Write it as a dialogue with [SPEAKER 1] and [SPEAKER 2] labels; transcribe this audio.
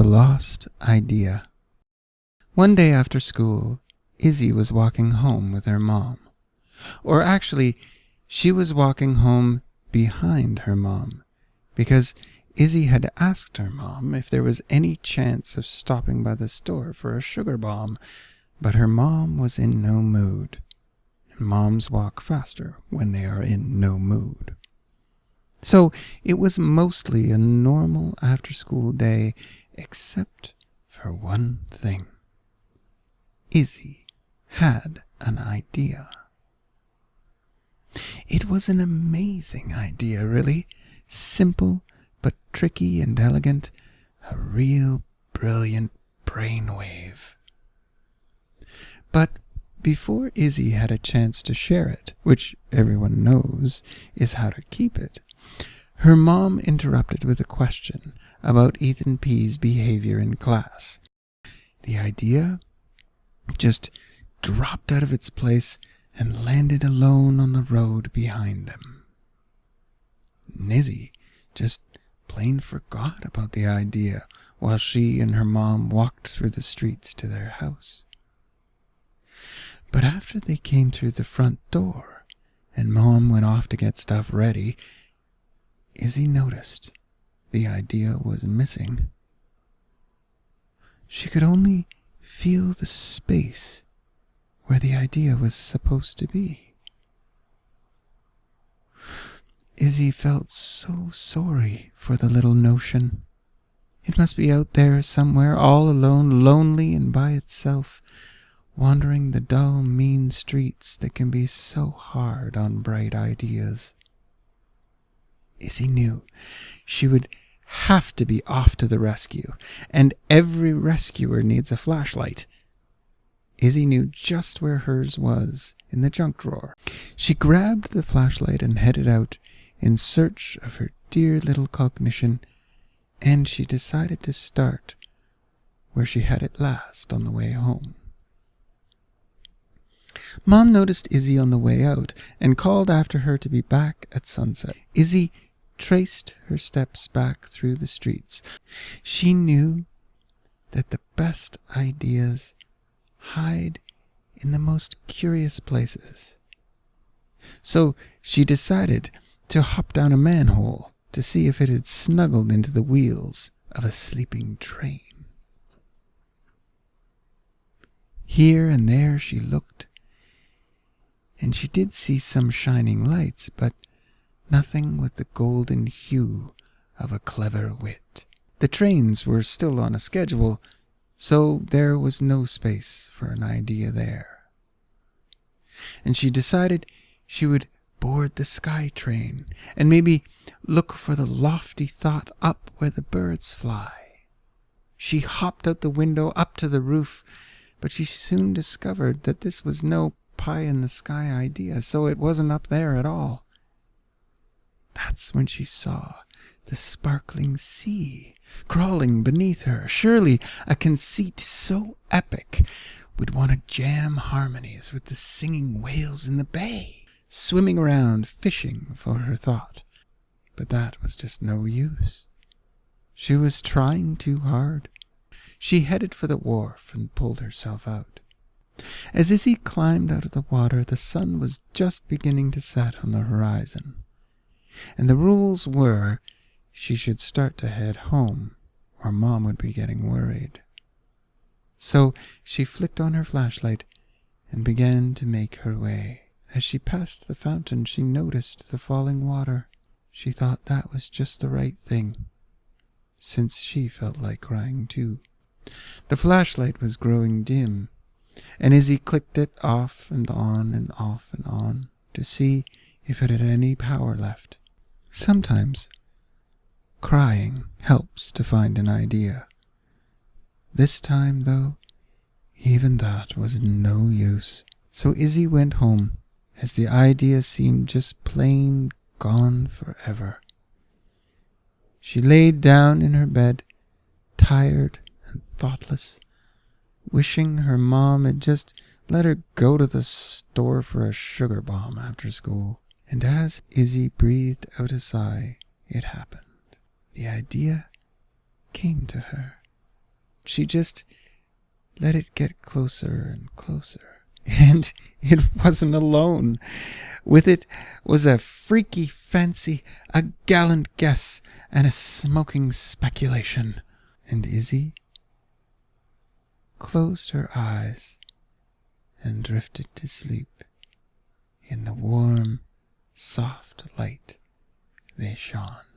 [SPEAKER 1] lost idea. One day after school, Izzy was walking home with her mom. Or actually, she was walking home behind her mom, because Izzy had asked her mom if there was any chance of stopping by the store for a sugar bomb, but her mom was in no mood. And moms walk faster when they are in no mood. So it was mostly a normal after-school day, except for one thing. Izzy had an idea. It was an amazing idea, really. Simple, but tricky and elegant. A real brilliant brainwave. But before Izzy had a chance to share it, which everyone knows is how to keep it, her mom interrupted with a question about Ethan P's behavior in class. The idea just dropped out of its place and landed alone on the road behind them. Izzy just plain forgot about the idea while she and her mom walked through the streets to their house. But after they came through the front door and Mom went off to get stuff ready, Izzy noticed the idea was missing. She could only feel the space where the idea was supposed to be. Izzy felt so sorry for the little notion. It must be out there somewhere, all alone, lonely and by itself, wandering the dull, mean streets that can be so hard on bright ideas. Izzy knew she would have to be off to the rescue, and every rescuer needs a flashlight. Izzy knew just where hers was, in the junk drawer. She grabbed the flashlight and headed out in search of her dear little cognition, and she decided to start where she had it last on the way home. Mom noticed Izzy on the way out and called after her to be back at sunset. Izzy traced her steps back through the streets. She knew that the best ideas hide in the most curious places. So she decided to hop down a manhole to see if it had snuggled into the wheels of a sleeping train. Here and there she looked, and she did see some shining lights, but nothing with the golden hue of a clever wit. The trains were still on a schedule, so there was no space for an idea there. And she decided she would board the sky train and maybe look for the lofty thought up where the birds fly. She hopped out the window up to the roof, but she soon discovered that this was no pie-in-the-sky idea, so it wasn't up there at all. That's when she saw the sparkling sea crawling beneath her. Surely a conceit so epic would want to jam harmonies with the singing whales in the bay, swimming around fishing for her thought. But that was just no use. She was trying too hard. She headed for the wharf and pulled herself out. As Izzy climbed out of the water, the sun was just beginning to set on the horizon, and the rules were she should start to head home, or Mom would be getting worried. So she flicked on her flashlight and began to make her way. As she passed the fountain, she noticed the falling water. She thought that was just the right thing, since she felt like crying too. The flashlight was growing dim, and Izzy clicked it off and on and off and on to see if it had any power left. Sometimes crying helps to find an idea. This time, though, even that was no use. So Izzy went home, as the idea seemed just plain gone forever. She laid down in her bed, tired and thoughtless, wishing her mom had just let her go to the store for a sugar bomb after school. And as Izzy breathed out a sigh, it happened. The idea came to her. she just let it get closer and closer. And it wasn't alone. With it was a freaky fancy, a gallant guess, and a smoking speculation. And Izzy closed her eyes and drifted to sleep in the warm, soft light they shone.